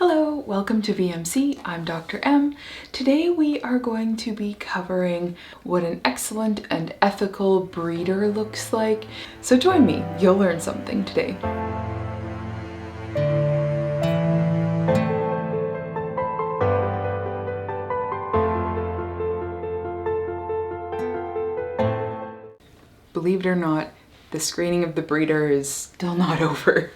Hello, welcome to VMC. I'm Dr. M. Today we are going to be covering what an excellent and ethical breeder looks like. So join me, you'll learn something today. Believe it or not, the screening of the breeder is still not over.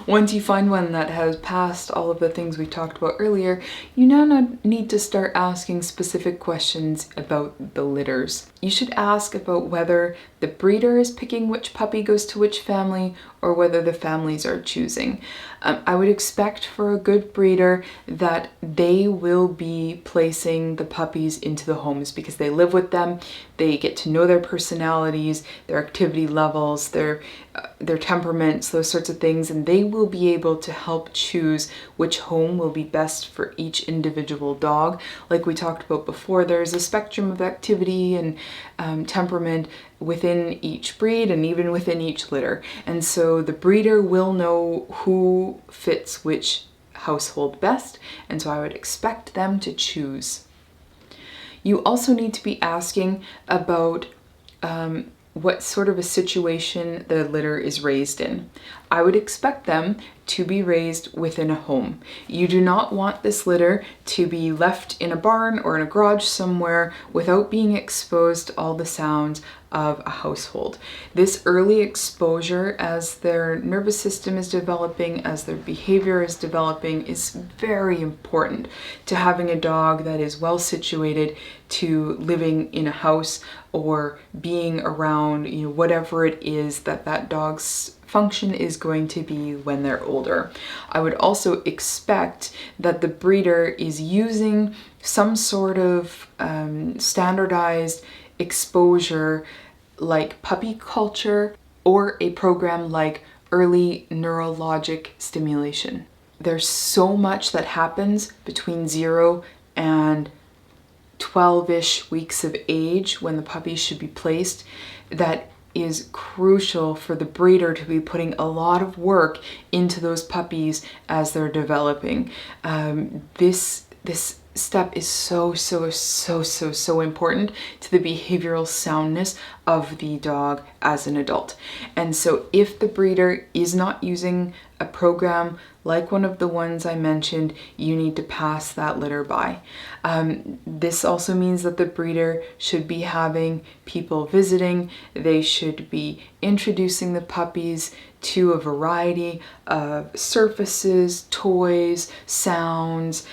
Once you find one that has passed all of the things we talked about earlier, you now need to start asking specific questions about the litters. You should ask about whether the breeder is picking which puppy goes to which family or whether the families are choosing. I would expect for a good breeder that they will be placing the puppies into the homes because they live with them, they get to know their personalities, their activity levels, their temperaments, those sorts of things, and they will be able to help choose which home will be best for each individual dog. Like we talked about before, there's a spectrum of activity and temperament within each breed and even within each litter. And so the breeder will know who fits which household best, and so I would expect them to choose. You also need to be asking about what sort of a situation the litter is raised in. I would expect them to be raised within a home. You do not want this litter to be left in a barn or in a garage somewhere without being exposed to all the sounds of a household. This early exposure as their nervous system is developing, as their behavior is developing, is very important to having a dog that is well situated to living in a house or being around, whatever it is that dog's function is going to be when they're older. I would also expect that the breeder is using some sort of standardized exposure like puppy culture or a program like early neurologic stimulation. There's so much that happens between 0 and 12-ish weeks of age when the puppies should be placed that is crucial for the breeder to be putting a lot of work into those puppies as they're developing. This step is so important to the behavioral soundness of the dog as an adult. And so if the breeder is not using a program like one of the ones I mentioned, you need to pass that litter by. This also means that the breeder should be having people visiting. They should be introducing the puppies to a variety of surfaces, toys, sounds,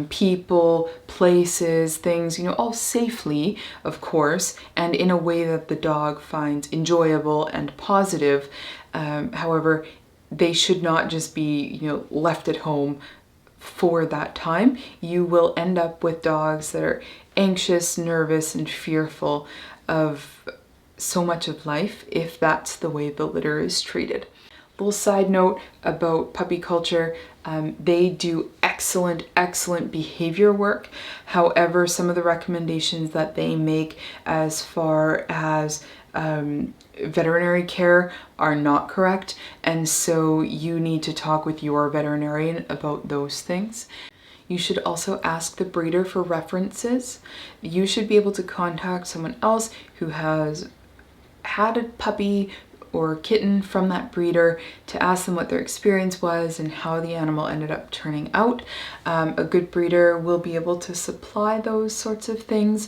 people, places, things, all safely, of course, and in a way that the dog finds enjoyable and positive. However, they should not just be, left at home for that time. You will end up with dogs that are anxious, nervous, and fearful of so much of life if that's the way the litter is treated. Little side note about puppy culture, they do excellent behavior work. However, some of the recommendations that they make as far as veterinary care are not correct, and so you need to talk with your veterinarian about those things. You should also ask the breeder for references. You should be able to contact someone else who has had a puppy or kitten from that breeder to ask them what their experience was and how the animal ended up turning out. A good breeder will be able to supply those sorts of things.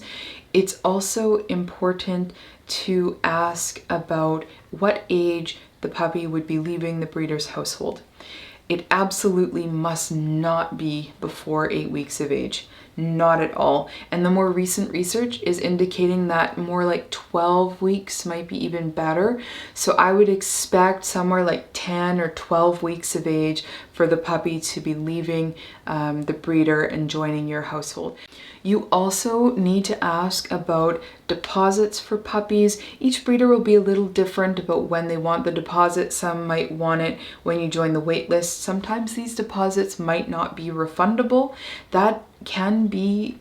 It's also important to ask about what age the puppy would be leaving the breeder's household. It absolutely must not be before 8 weeks of age. Not at all. And the more recent research is indicating that more like 12 weeks might be even better. So I would expect somewhere like 10 or 12 weeks of age for the puppy to be leaving the breeder and joining your household. You also need to ask about deposits for puppies. Each breeder will be a little different about when they want the deposit. Some might want it when you join the wait list. Sometimes these deposits might not be refundable. That can be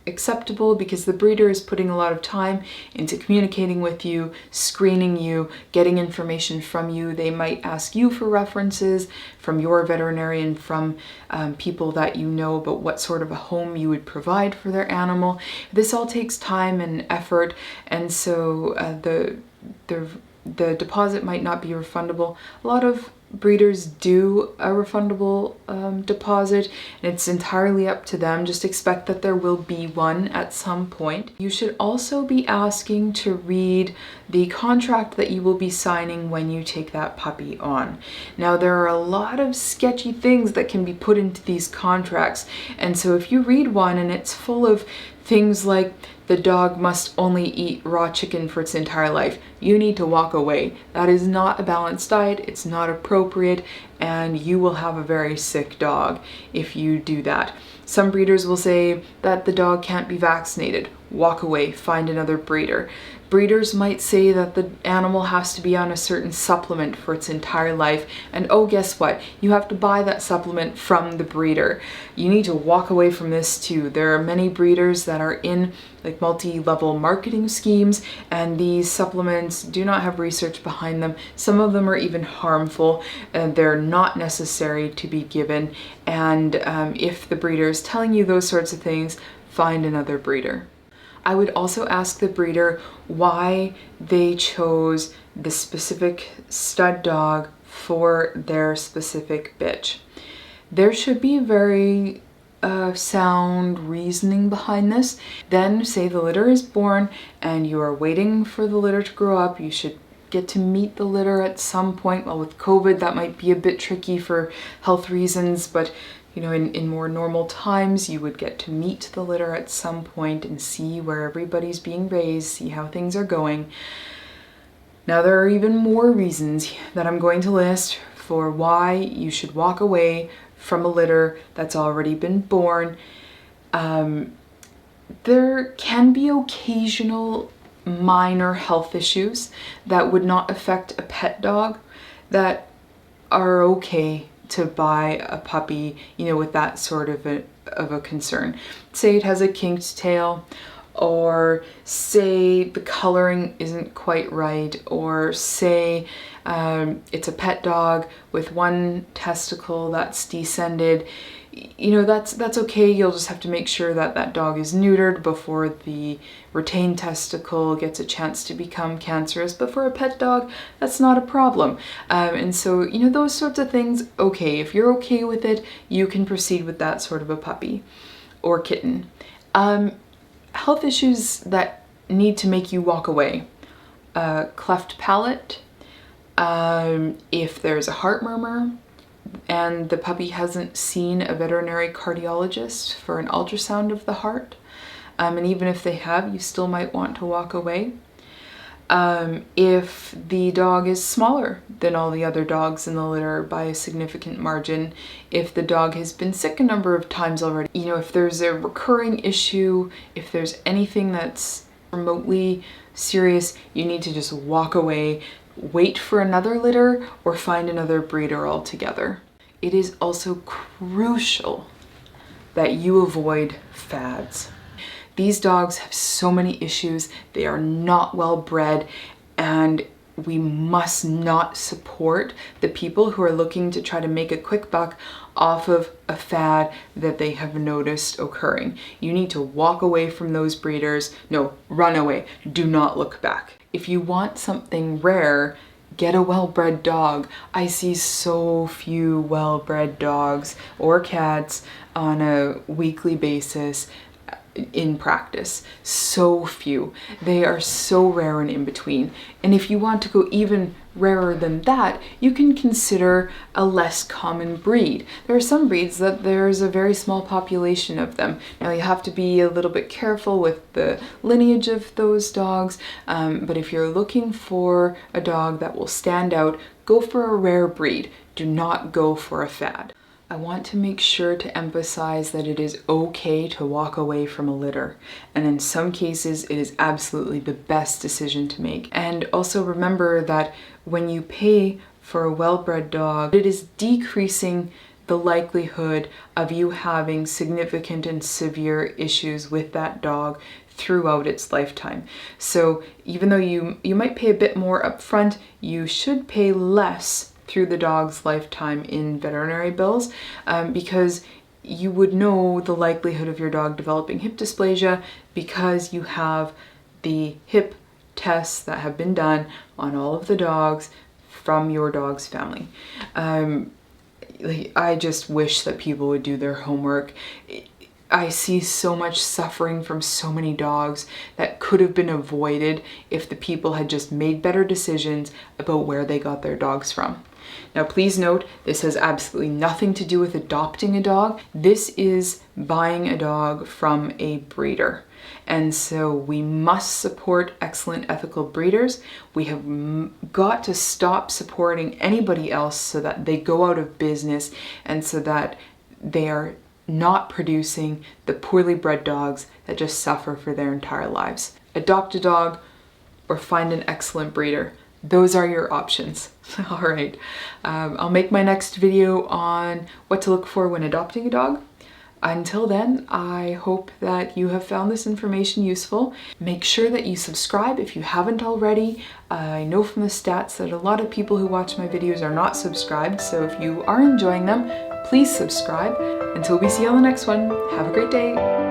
acceptable because the breeder is putting a lot of time into communicating with you, screening you, getting information from you. They might ask you for references from your veterinarian, from people that you know about what sort of a home you would provide for their animal. This all takes time and effort, and so the deposit might not be refundable. A lot of breeders do a refundable deposit, and it's entirely up to them. Just expect that there will be one at some point. You should also be asking to read the contract that you will be signing when you take that puppy on. Now, there are a lot of sketchy things that can be put into these contracts, and so if you read one and it's full of things like the dog must only eat raw chicken for its entire life, you need to walk away. That is not a balanced diet, it's not appropriate, and you will have a very sick dog if you do that. Some breeders will say that the dog can't be vaccinated. Walk away, find another breeder. Breeders might say that the animal has to be on a certain supplement for its entire life, and oh, guess what? You have to buy that supplement from the breeder. You need to walk away from this too. There are many breeders that are in like multi-level marketing schemes, and these supplements do not have research behind them. Some of them are even harmful, and they're not necessary to be given. And if the breeder is telling you those sorts of things, find another breeder. I would also ask the breeder why they chose the specific stud dog for their specific bitch. There should be very sound reasoning behind this. Then say the litter is born and you are waiting for the litter to grow up. You should get to meet the litter at some point. Well, with COVID, that might be a bit tricky for health reasons, but you know, in more normal times, you would get to meet the litter at some point and see where everybody's being raised, see how things are going. Now, there are even more reasons that I'm going to list for why you should walk away from a litter that's already been born. There can be occasional minor health issues that would not affect a pet dog that are okay to buy a puppy, you know, with that sort of a concern. Say it has a kinked tail, or say the coloring isn't quite right, or say it's a pet dog with one testicle that's descended. You know, that's okay. You'll just have to make sure that that dog is neutered before the retained testicle gets a chance to become cancerous. But for a pet dog, that's not a problem. And so, you know, those sorts of things, okay. If you're okay with it, you can proceed with that sort of a puppy or kitten. Health issues that need to make you walk away. Cleft palate, if there's a heart murmur, and the puppy hasn't seen a veterinary cardiologist for an ultrasound of the heart, and even if they have, you still might want to walk away. If the dog is smaller than all the other dogs in the litter by a significant margin, if the dog has been sick a number of times already, you know, if there's a recurring issue, if there's anything that's remotely serious, you need to just walk away. Wait for another litter or find another breeder altogether. It is also crucial that you avoid fads. These dogs have so many issues. They are not well bred, and we must not support the people who are looking to try to make a quick buck off of a fad that they have noticed occurring. You need to walk away from those breeders. No, run away. Do not look back. If you want something rare, get a well-bred dog. I see so few well-bred dogs or cats on a weekly basis in practice. So few. They are so rare and in between. And if you want to go even rarer than that, you can consider a less common breed. There are some breeds that there's a very small population of them. Now you have to be a little bit careful with the lineage of those dogs, but if you're looking for a dog that will stand out, go for a rare breed. Do not go for a fad. I want to make sure to emphasize that it is okay to walk away from a litter, and in some cases it is absolutely the best decision to make. And also remember that when you pay for a well-bred dog, it is decreasing the likelihood of you having significant and severe issues with that dog throughout its lifetime. So even though you might pay a bit more upfront, you should pay less through the dog's lifetime in veterinary bills, because you would know the likelihood of your dog developing hip dysplasia because you have the hip tests that have been done on all of the dogs from your dog's family. I just wish that people would do their homework. I see so much suffering from so many dogs that could have been avoided if the people had just made better decisions about where they got their dogs from. Now, please note, this has absolutely nothing to do with adopting a dog. This is buying a dog from a breeder. And so we must support excellent ethical breeders. We have got to stop supporting anybody else so that they go out of business and so that they are not producing the poorly bred dogs that just suffer for their entire lives. Adopt a dog or find an excellent breeder. Those are your options. All right, I'll make my next video on what to look for when adopting a dog. Until then, I hope that you have found this information useful. Make sure that you subscribe if you haven't already. I know from the stats that a lot of people who watch my videos are not subscribed, so if you are enjoying them, please subscribe. Until we see you on the next one, have a great day.